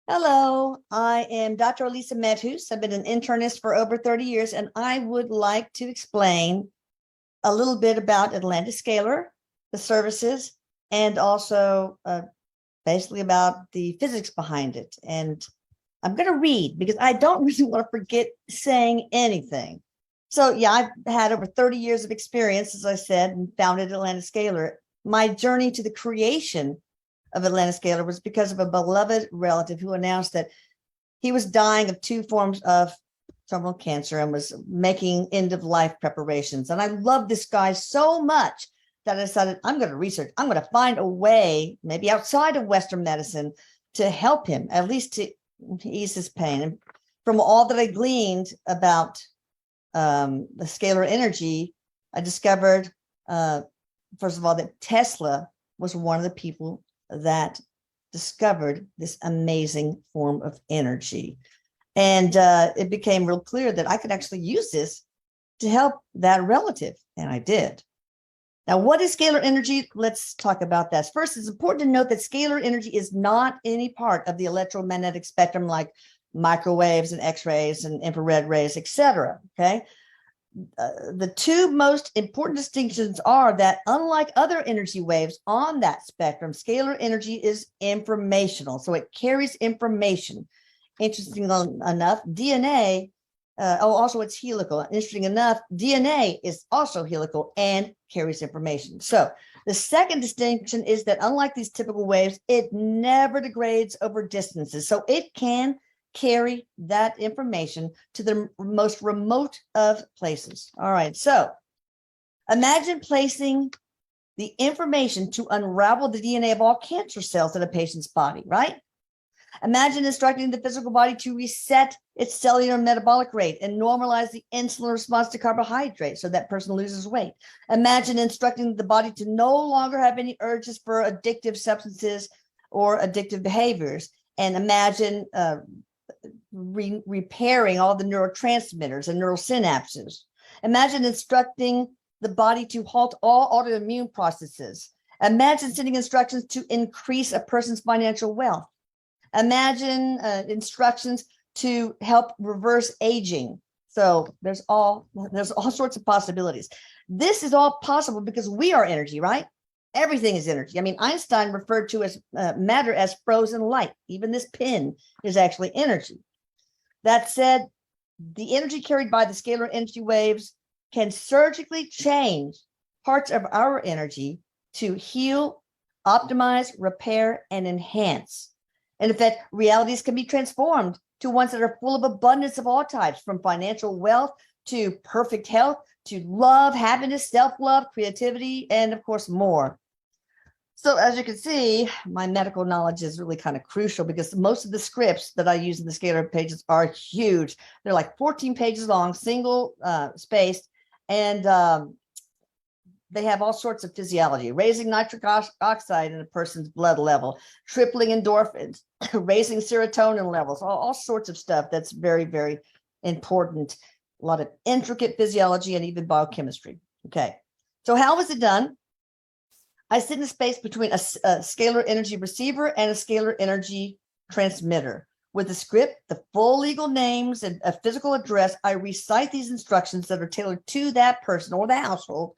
Hello, I am Dr. Elisa Medhus. I've been an internist for over 30 years, and I would like to explain a little bit about Atlantis Scalar, the services, and also basically about the physics behind it. And I'm going to read because I don't really want to forget saying anything. So, yeah, I've had over 30 years of experience, as I said, and founded Atlantis Scalar. My journey to the creation of Atlantis Scalar was because of a beloved relative who announced that he was dying of 2 forms of terminal cancer and was making end of life preparations. And I loved this guy so much that I decided I'm going to research. I'm going to find a way, maybe outside of Western medicine, to help him, at least to ease his pain. And from all that I gleaned about the scalar energy, I discovered, first of all, that Tesla was one of the people that discovered this amazing form of energy. And it became real clear that I could actually use this to help that relative. And I did. Now, what is scalar energy? Let's talk about that. First, it's important to note that scalar energy is not any part of the electromagnetic spectrum like microwaves and X-rays and infrared rays, etc. Okay. The two most important distinctions are that unlike other energy waves on that spectrum, scalar energy is informational. So it carries information. Interesting enough, DNA, also it's helical. Interesting enough, DNA is also helical and carries information. So the second distinction is that unlike these typical waves, it never degrades over distances. So it can carry that information to the most remote of places. All right, so imagine placing the information to unravel the DNA of all cancer cells in a patient's body, right? Imagine instructing the physical body to reset its cellular metabolic rate and normalize the insulin response to carbohydrates so that person loses weight. Imagine instructing the body to no longer have any urges for addictive substances or addictive behaviors. And imagine repairing all the neurotransmitters and neural synapses. Imagine instructing the body to halt all autoimmune processes. Imagine sending instructions to increase a person's financial wealth. Imagine instructions to help reverse aging. So there's all sorts of possibilities. This is all possible because we are energy, right? Everything is energy. I mean, Einstein referred to as matter as frozen light. Even this pin is actually energy. That said, the energy carried by the scalar energy waves can surgically change parts of our energy to heal, optimize, repair, and enhance. And in fact, realities can be transformed to ones that are full of abundance of all types, from financial wealth to perfect health, to love, happiness, self-love, creativity, and of course, more. So as you can see, my medical knowledge is really kind of crucial because most of the scripts that I use in the scalar pages are huge. They're like 14 pages long, single spaced, and they have all sorts of physiology, raising nitric oxide in a person's blood level, tripling endorphins, raising serotonin levels, all sorts of stuff that's very, very important. A lot of intricate physiology and even biochemistry. Okay, so how was it done? I sit in a space between a scalar energy receiver and a scalar energy transmitter. With the script, the full legal names, and a physical address, I recite these instructions that are tailored to that person or the household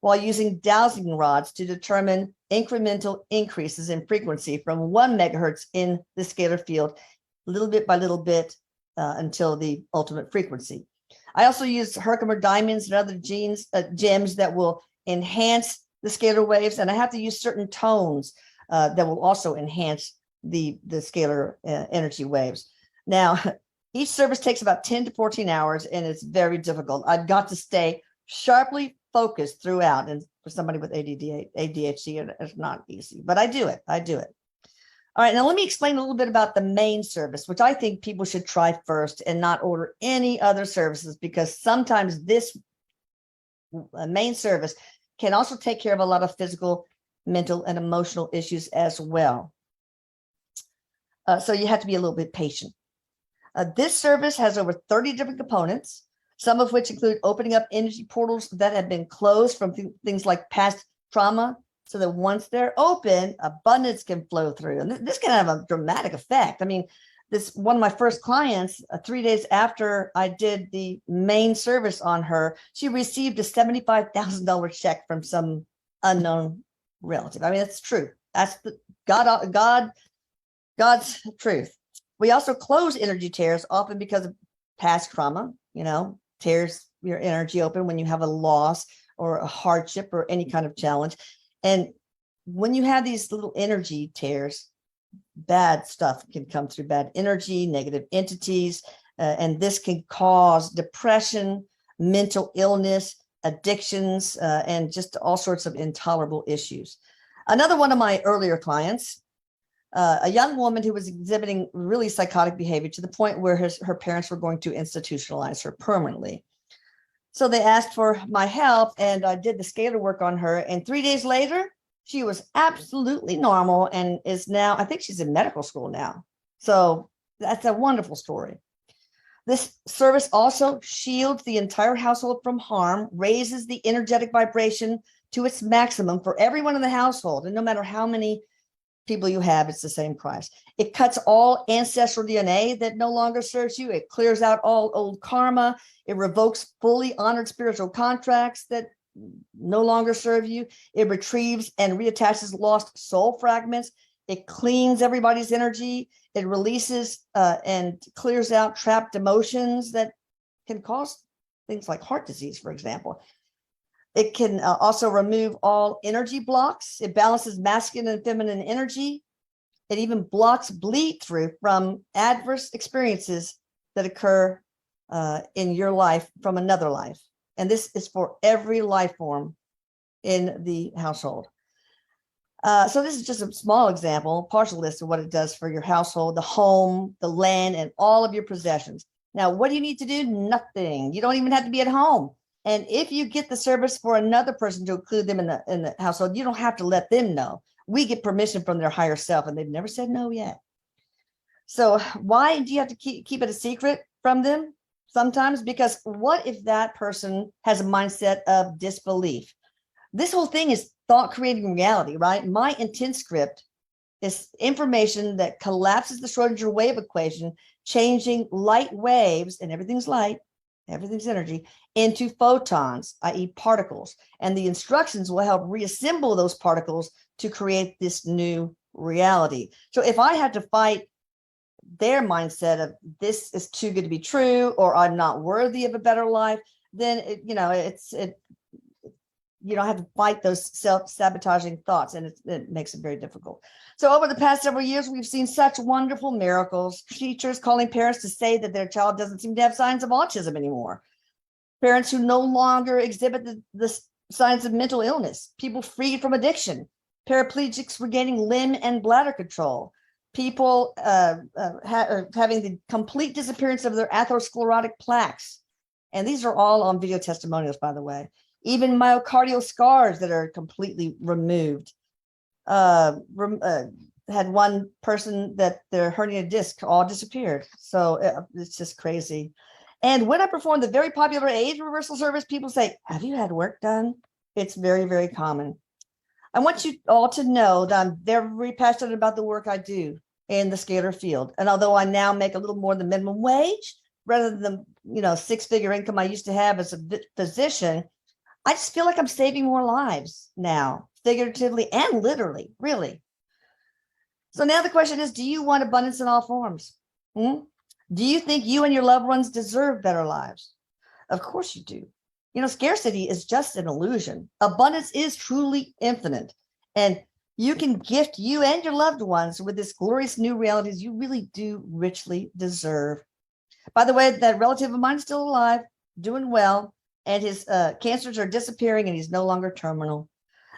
while using dowsing rods to determine incremental increases in frequency from 1 megahertz in the scalar field, little bit by little bit until the ultimate frequency. I also use Herkimer diamonds and other gems that will enhance the scalar waves, and I have to use certain tones that will also enhance the scalar energy waves. Now, each service takes about 10 to 14 hours, and it's very difficult. I've got to stay sharply focused throughout, and for somebody with ADHD, it's not easy, but I do it. All right, now let me explain a little bit about the main service, which I think people should try first and not order any other services, because sometimes this main service can also take care of a lot of physical, mental, and emotional issues as well. So you have to be a little bit patient. This service has over 30 different components, some of which include opening up energy portals that have been closed from things like past trauma, so that once they're open, abundance can flow through. And this can have a dramatic effect. I mean, this one of my first clients, 3 days after I did the main service on her, she received a $75,000 check from some unknown relative. I mean, it's true. That's the God's truth. We also close energy tears often because of past trauma, tears your energy open when you have a loss or a hardship or any kind of challenge. And when you have these little energy tears, bad stuff can come through, bad energy, negative entities, and this can cause depression, mental illness, addictions, and just all sorts of intolerable issues. Another one of my earlier clients, a young woman who was exhibiting really psychotic behavior to the point where her parents were going to institutionalize her permanently. So they asked for my help, and I did the scalar work on her. And 3 days later, she was absolutely normal and is now, I think she's in medical school now. So that's a wonderful story. This service also shields the entire household from harm, raises the energetic vibration to its maximum for everyone in the household. And no matter how many people you have, it's the same price. It cuts all ancestral DNA that no longer serves you. It clears out all old karma. It revokes fully honored spiritual contracts that no longer serve you. It retrieves and reattaches lost soul fragments. It cleans everybody's energy. It releases and clears out trapped emotions that can cause things like heart disease, for example. It can also remove all energy blocks. It balances masculine and feminine energy. It even blocks bleed through from adverse experiences that occur in your life from another life. And this is for every life form in the household. So this is just a small example, partial list of what it does for your household, the home, the land, and all of your possessions. Now, what do you need to do? Nothing. You don't even have to be at home. And if you get the service for another person to include them in the household, you don't have to let them know. We get permission from their higher self, and they've never said no yet. So why do you have to keep it a secret from them? Sometimes because what if that person has a mindset of disbelief? This whole thing is thought creating reality, right? My intent script is information that collapses the Schrodinger wave equation, changing light waves, and everything's light, everything's energy, into photons, i.e. particles. And the instructions will help reassemble those particles to create this new reality. So if I had to fight their mindset of this is too good to be true, or I'm not worthy of a better life, then you don't have to fight those self-sabotaging thoughts, and it makes it very difficult. So over the past several years, we've seen such wonderful miracles. Teachers calling parents to say that their child doesn't seem to have signs of autism anymore. Parents who no longer exhibit the signs of mental illness. People freed from addiction. Paraplegics regaining limb and bladder control. People having the complete disappearance of their atherosclerotic plaques. And these are all on video testimonials, by the way. Even myocardial scars that are completely removed. Had one person that their hernia disc all disappeared. So it's just crazy. And when I perform the very popular age reversal service, people say, have you had work done? It's very, very common. I want you all to know that I'm very passionate about the work I do in the scalar field. And although I now make a little more than minimum wage, rather than the six-figure income I used to have as a physician, I just feel like I'm saving more lives now, figuratively and literally, really. So now the question is, do you want abundance in all forms? Do you think you and your loved ones deserve better lives? Of course you do. Scarcity is just an illusion. Abundance is truly infinite. And you can gift you and your loved ones with this glorious new realities you really do richly deserve. By the way, that relative of mine is still alive, doing well, and his cancers are disappearing, and he's no longer terminal.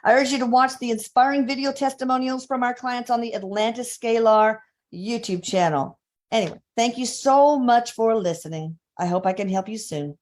I urge you to watch the inspiring video testimonials from our clients on the Atlantis Scalar YouTube channel. Anyway, thank you so much for listening. I hope I can help you soon.